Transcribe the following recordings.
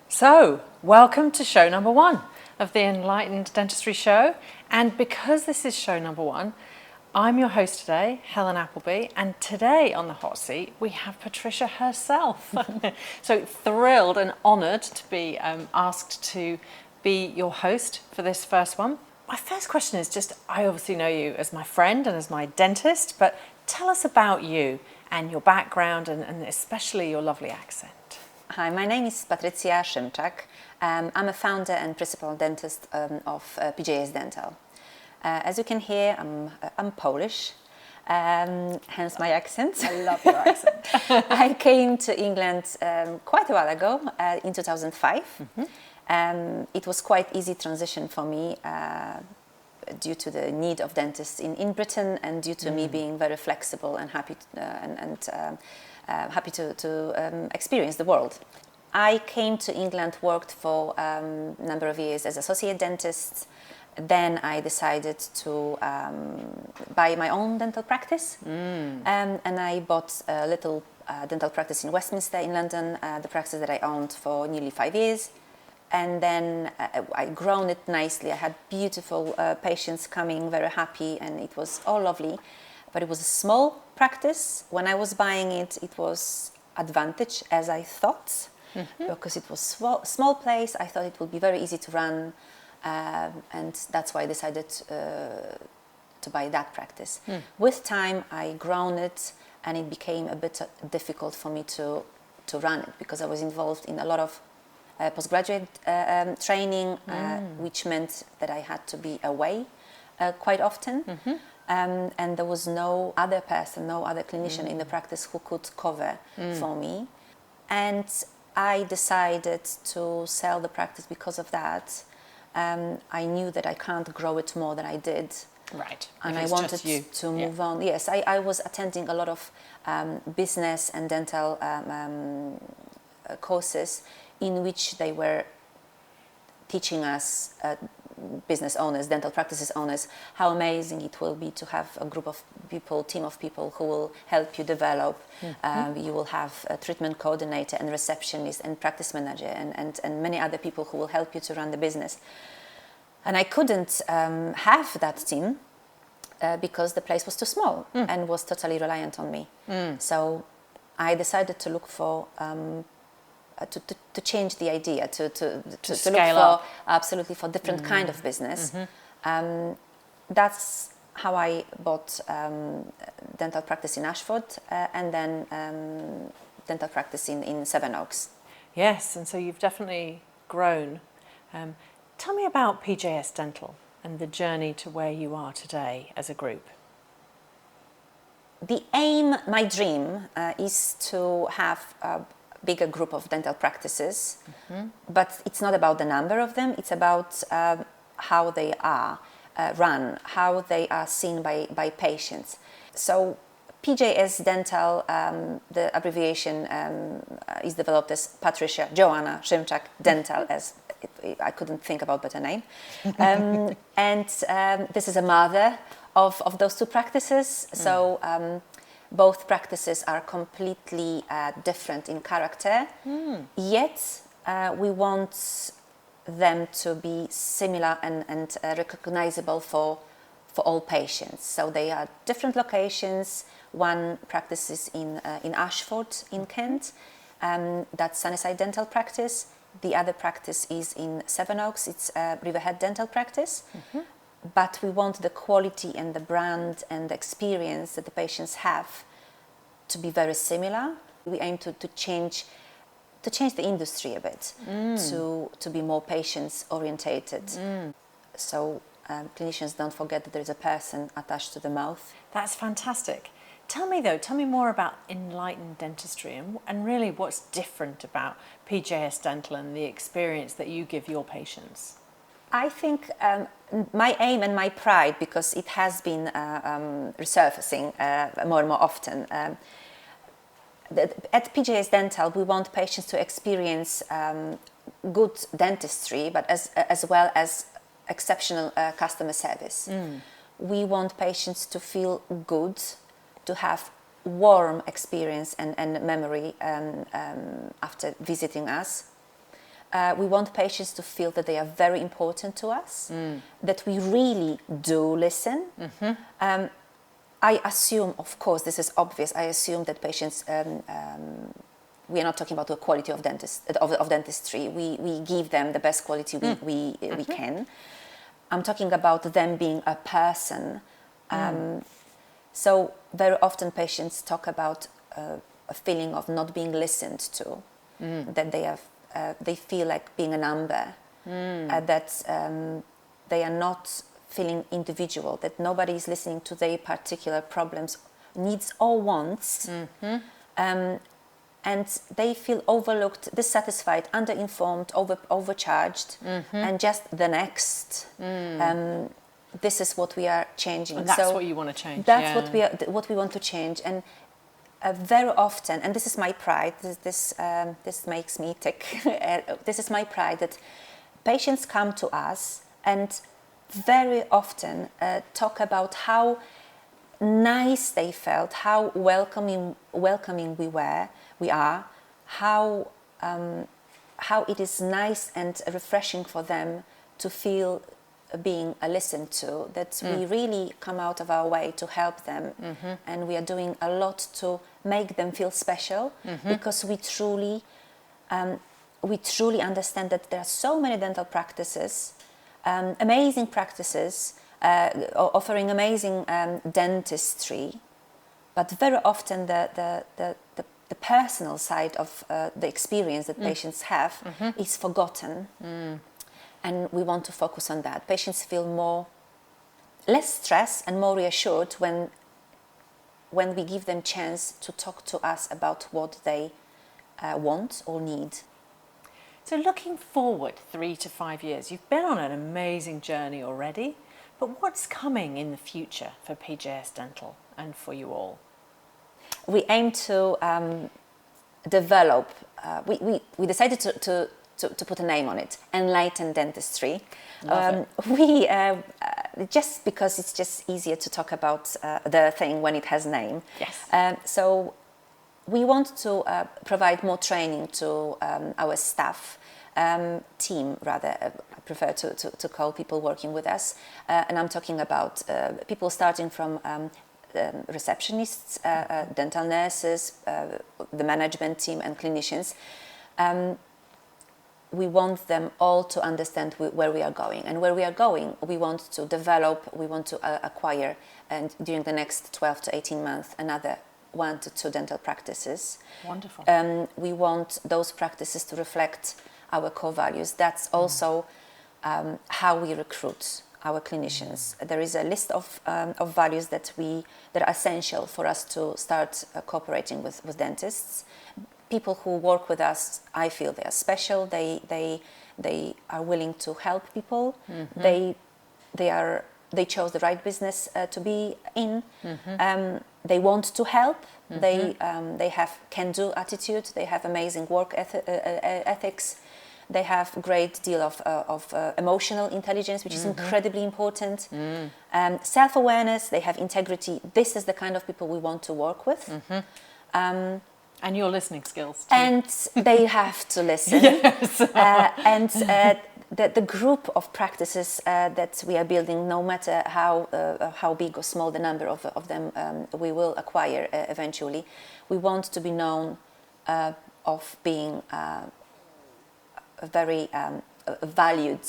So, welcome to show number 1 of the Enlightened Dentistry show. And because this is show number 1, I'm your host today, Helen Appleby, and today on the hot seat we have Patricia herself. So thrilled and honoured to be asked to be your host for this first one. My first question is just, I obviously know you as my friend and as my dentist, but tell us about you and your background and especially your lovely accent. Hi, my name is Patricia Szymczak. I'm a founder and principal dentist of PJS Dental. As you can hear, I'm Polish, hence my accent. I love your accent. I came to England quite a while ago, in 2005. It was quite easy transition for me due to the need of dentists in Britain and due to me being very flexible and happy happy to experience the world. I came to England, worked for a number of years as associate dentist. Then I decided to buy my own dental practice, and I bought a little dental practice in Westminster in London, the practice that I owned for nearly 5 years. And then I grown it nicely. I had beautiful patients coming, very happy, and it was all lovely. But it was a small practice. When I was buying it, it was advantage, as I thought, because it was small place. I thought it would be very easy to run, and that's why I decided to buy that practice. With time, I grown it, and it became a bit difficult for me to run it because I was involved in a lot of postgraduate training, which meant that I had to be away quite often. And there was no other person, no other clinician in the practice who could cover for me. And I decided to sell the practice because of that. I knew that I can't grow it more than I did. Right. And I wanted to move on. Yes, I was attending a lot of business and dental courses in which they were teaching us business owners, dental practices owners, how amazing it will be to have a group of people, team of people who will help you develop. You will have a treatment coordinator and receptionist and practice manager and many other people who will help you to run the business. And I couldn't have that team because the place was too small and was totally reliant on me. So I decided to look for to change the idea, to scale look for up. absolutely for different kind of business. That's how I bought dental practice in Ashford and then dental practice in Sevenoaks. Yes, and so you've definitely grown. Tell me about PJS Dental and the journey to where you are today as a group. The aim, my dream, is to have a bigger group of dental practices, but it's not about the number of them, it's about how they are run, how they are seen by patients. So PJS Dental, the abbreviation is developed as Patricia Szymczak Dental, as I couldn't think about better name. And this is a mother of those two practices. So both practices are completely different in character, yet we want them to be similar and recognizable for all patients. So they are different locations. One practice is in Ashford in Kent, that's Sunnyside Dental Practice. The other practice is in Sevenoaks, it's Riverhead Dental Practice. But we want the quality and the brand and the experience that the patients have to be very similar. We aim to change the industry a bit, to be more patients orientated. So clinicians don't forget that there is a person attached to the mouth. That's fantastic. Tell me more about Enlightened Dentistry and really what's different about PJS Dental and the experience that you give your patients. I think my aim and my pride, because it has been resurfacing more and more often, at PJS Dental we want patients to experience good dentistry, but as well as exceptional customer service. We want patients to feel good, to have warm experience and memory after visiting us. We want patients to feel that they are very important to us, that we really do listen. I assume, of course, this is obvious, I assume that patients, we are not talking about the quality of dentistry. We give them the best quality we can. I'm talking about them being a person. So very often patients talk about a feeling of not being listened to, that they feel like being a number, that they are not feeling individual, that nobody is listening to their particular problems, needs or wants, and they feel overlooked, dissatisfied, underinformed, overcharged, and just the next. This is what we are changing. And that's what you want to change. That's what we want to change. And very often, and this is my pride. This makes me tick. This is my pride that patients come to us and very often talk about how nice they felt, how welcoming we are, how it is nice and refreshing for them to feel being listened to, that we really come out of our way to help them, and we are doing a lot to make them feel special, because we truly understand that there are so many dental practices, amazing practices, offering amazing dentistry, but very often the personal side of the experience that patients have is forgotten. And we want to focus on that. Patients feel less stressed and more reassured when we give them chance to talk to us about what they want or need. So looking forward 3 to 5 years, you've been on an amazing journey already, but what's coming in the future for PJS Dental and for you all? We aim to develop, we decided to put a name on it, Enlightened Dentistry. We just because it's just easier to talk about the thing when it has a name. Yes. So we want to provide more training to our staff, team rather. I prefer to call people working with us, and I'm talking about people starting from receptionists, dental nurses, the management team and clinicians. We want them all to understand where we are going. And where we are going, we want to develop, we want to acquire, and during the next 12 to 18 months, another 1 to 2 dental practices. Wonderful. We want those practices to reflect our core values. That's also how we recruit our clinicians. There is a list of values that are essential for us to start cooperating with dentists. People who work with us, I feel they are special. They are willing to help people. They chose the right business to be in. They want to help. They have can-do attitude. They have amazing work ethics. They have a great deal of emotional intelligence, which is incredibly important. Self-awareness. They have integrity. This is the kind of people we want to work with. And your listening skills too. And they have to listen. Yes. And the group of practices that we are building, no matter how big or small the number of them we will acquire eventually, we want to be known of being very valued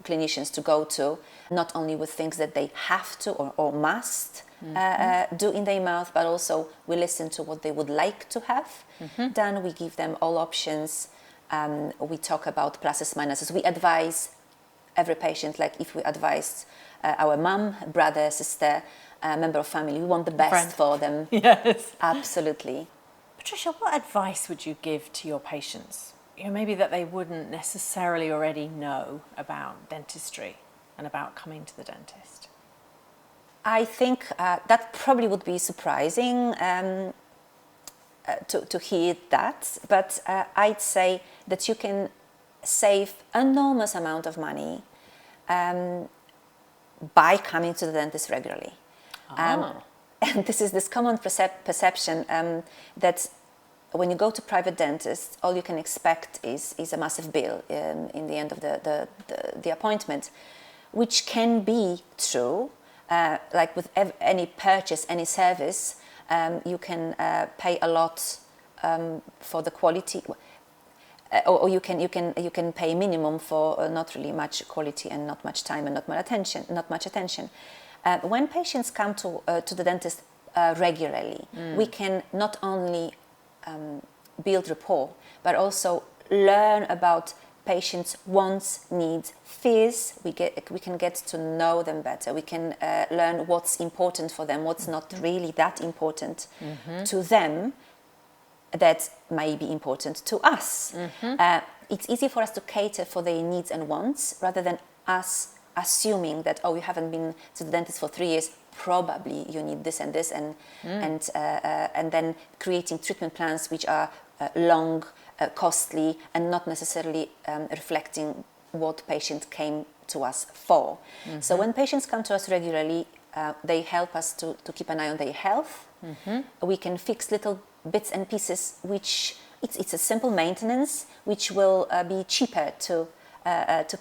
clinicians to go to, not only with things that they have to or must do in their mouth, but also we listen to what they would like to have. Then we give them all options. We talk about pluses, minuses. We advise every patient, like if we advise our mum, brother, sister, member of family, we want the best Friend. for them. Yes. Absolutely. Patricia, what advice would you give to your patients? Maybe that they wouldn't necessarily already know about dentistry and about coming to the dentist. I think that probably would be surprising to hear that, but I'd say that you can save enormous amount of money by coming to the dentist regularly. And this is this common perception that when you go to private dentists, all you can expect is a massive bill in the end of the appointment, which can be true. Like with any purchase, any service, you can pay a lot for the quality, or you can pay minimum for not really much quality and not much time and not much attention. When patients come to the dentist regularly, we can not only build rapport, but also learn about patients' wants, needs, fears. We can get to know them better. We can learn what's important for them, what's not really that important to them, that may be important to us. It's easy for us to cater for their needs and wants rather than us assuming that, oh, you haven't been to the dentist for 3 years, probably you need this and this, and then creating treatment plans which are long, costly, and not necessarily reflecting what patient came to us for. So when patients come to us regularly, they help us to keep an eye on their health. We can fix little bits and pieces, which it's a simple maintenance, which will be cheaper to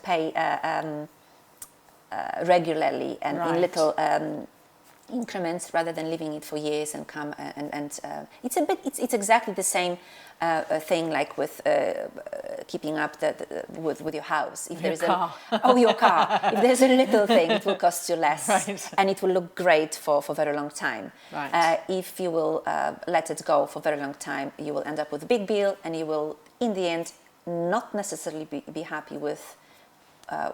pay regularly and in little increments rather than leaving it for years and come and it's exactly the same thing like with keeping up with your house. If there's your car. If there's a little thing, it will cost you less, and it will look great for a very long time. If you will let it go for a very long time, you will end up with a big bill, and you will, in the end, not necessarily be happy with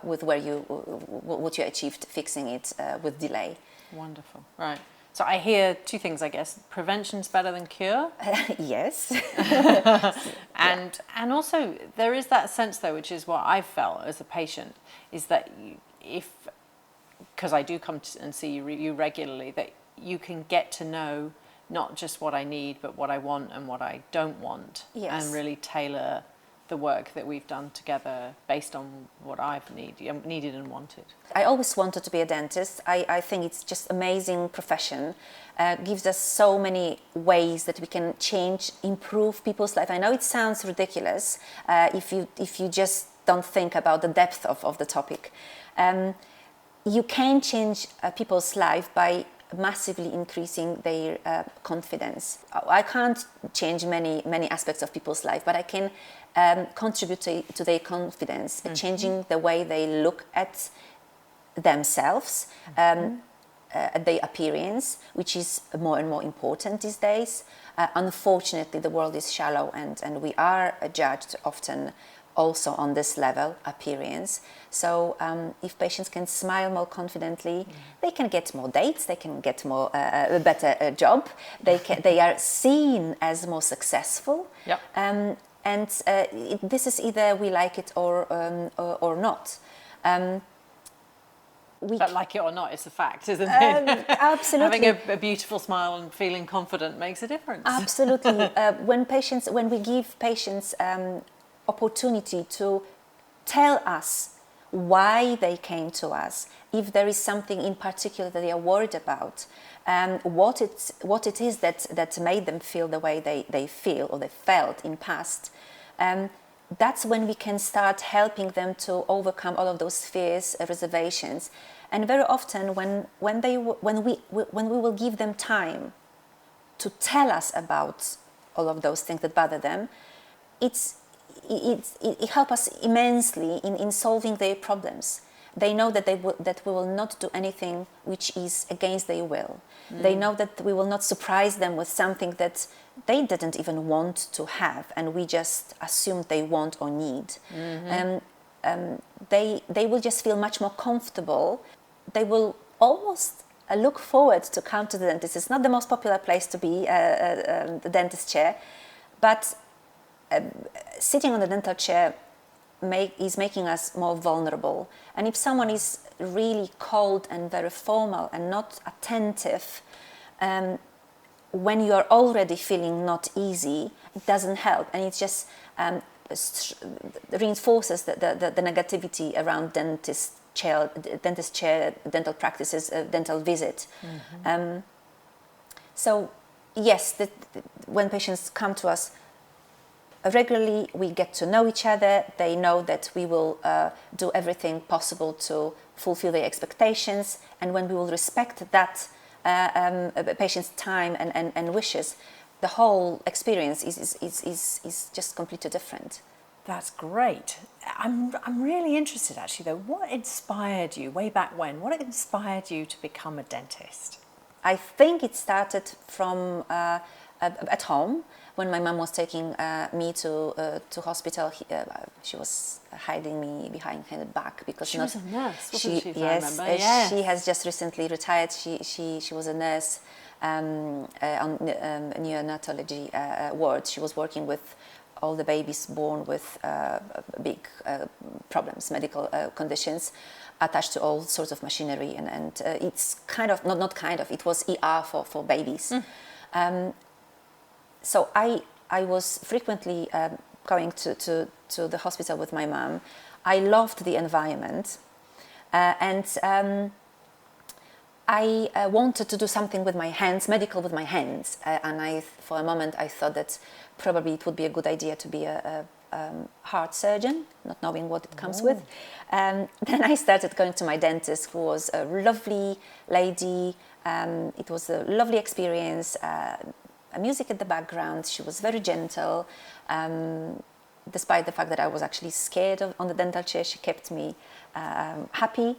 what you achieved fixing it with delay. Wonderful. Right. So I hear two things, I guess. Prevention's better than cure. Yes. And also there is that sense, though, which is what I've felt as a patient, is that because I do come and see you regularly, that you can get to know not just what I need, but what I want and what I don't want, and really tailor the work that we've done together based on what I've needed and wanted. I always wanted to be a dentist. I think it's just amazing profession. Gives us so many ways that we can change, improve people's life. I know it sounds ridiculous if you just don't think about the depth of the topic. You can change people's life by massively increasing their confidence. I can't change many aspects of people's life, but I can contribute to their confidence, changing the way they look at themselves, at their appearance, which is more and more important these days. Unfortunately, the world is shallow, and we are judged often also on this level, appearance. So if patients can smile more confidently, they can get more dates, they can get more a better job, they are seen as more successful. This is either we like it or not. But like it or not, it's a fact, isn't it? Absolutely. Having a beautiful smile and feeling confident makes a difference. Absolutely. When we give patients opportunity to tell us why they came to us, if there is something in particular that they are worried about, what it is that made them feel the way they feel or they felt in past, that's when we can start helping them to overcome all of those fears, reservations. And very often when we will give them time to tell us about all of those things that bother them, it helps us immensely in solving their problems. They know that we will not do anything which is against their will. They know that we will not surprise them with something that they didn't even want to have, and we just assumed they want or need. They will just feel much more comfortable. They will almost look forward to come to the dentist. It's not the most popular place to be, the dentist chair, but sitting on the dental chair is making us more vulnerable. And if someone is really cold and very formal and not attentive, when you are already feeling not easy, it doesn't help, and it just reinforces the negativity around dentist chair, dental practices, dental visit. So yes, when patients come to us regularly we get to know each other. They know that we will do everything possible to fulfill their expectations, and when we will respect that patient's time and wishes, the whole experience is just completely different. That's great. I'm really interested actually though. What inspired you way back when? What inspired you to become a dentist? I think it started from at home when my mom was taking me to hospital. She was hiding me behind her back because she was a nurse, wasn't she? If yes, I remember. Yes. She has just recently retired. She was a nurse on neonatology ward. She was working with all the babies born with big problems, medical conditions, attached to all sorts of machinery, and it's kind of not kind of. It was ER for babies. So I was frequently going to the hospital with my mom. I loved the environment, and I wanted to do something with my hands, medical with my hands. And for a moment, I thought that probably it would be a good idea to be a heart surgeon, not knowing what it comes with. Then I started going to my dentist, who was a lovely lady. It was a lovely experience. Music in the background. She was very gentle. Despite the fact that I was actually scared on the dental chair, she kept me happy.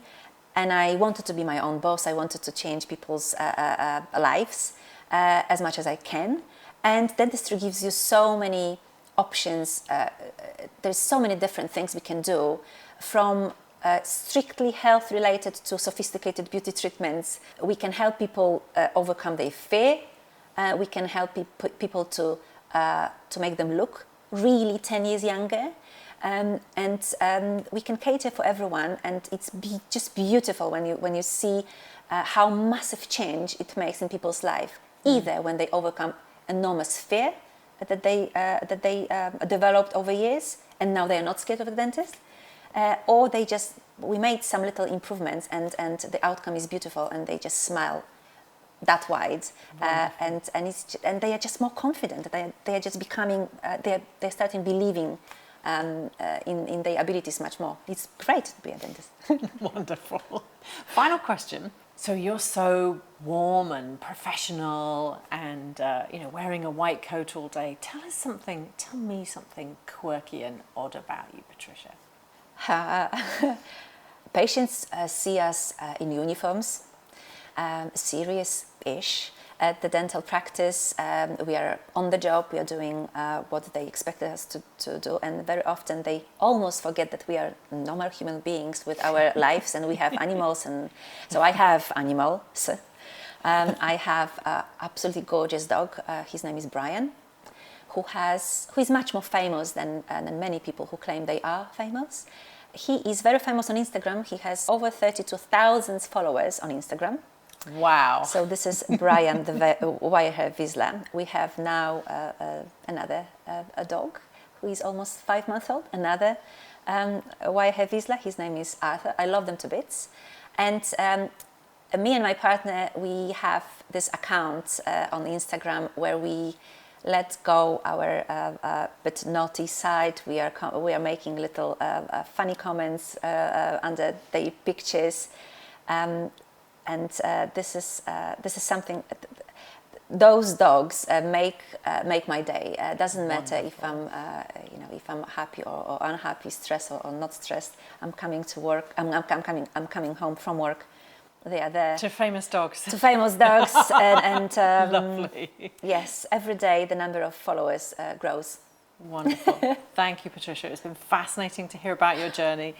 And I wanted to be my own boss. I wanted to change people's lives as much as I can. And dentistry gives you so many options. There's so many different things we can do, from strictly health related to sophisticated beauty treatments. We can help people overcome their fear. We can help people to make them look really 10 years younger. And we can cater for everyone, and it's just beautiful when you see how massive change it makes in people's life, either when they overcome enormous fear that they developed over years, and now they are not scared of the dentist, or we made some little improvements, and the outcome is beautiful, and they just smile that wide, and they are just more confident. They are just becoming. They're starting believing in their abilities much more. It's great to be a dentist. Wonderful. Final question. So you're so warm and professional, and wearing a white coat all day. Tell me something quirky and odd about you, Patricia. Patients see us in uniforms, serious-ish. At the dental practice, we are on the job, we are doing what they expected us to do, and very often they almost forget that we are normal human beings with our lives, and we have animals. And so I have animals. I have an absolutely gorgeous dog. His name is Brian, who is much more famous than many people who claim they are famous. He is very famous on Instagram. He has over 32,000 followers on Instagram. Wow. So this is Brian, the wire-hair Vizsla. We have now another a dog who is almost 5 months old, another wire-hair Vizsla. His name is Arthur. I love them to bits. And me and my partner, we have this account on Instagram where we let go our bit naughty side. We are making little funny comments under the pictures. And this is something. Those dogs make my day. Doesn't matter if I'm happy or unhappy, stressed or not stressed. I'm coming to work. I'm coming home from work. They are there. To famous dogs. To famous dogs, and Lovely. Yes, every day the number of followers grows. Wonderful. Thank you, Patricia. It's been fascinating to hear about your journey.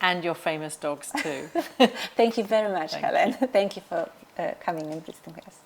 And your famous dogs too. Thank you very much, Helen. Thank you for coming and visiting us.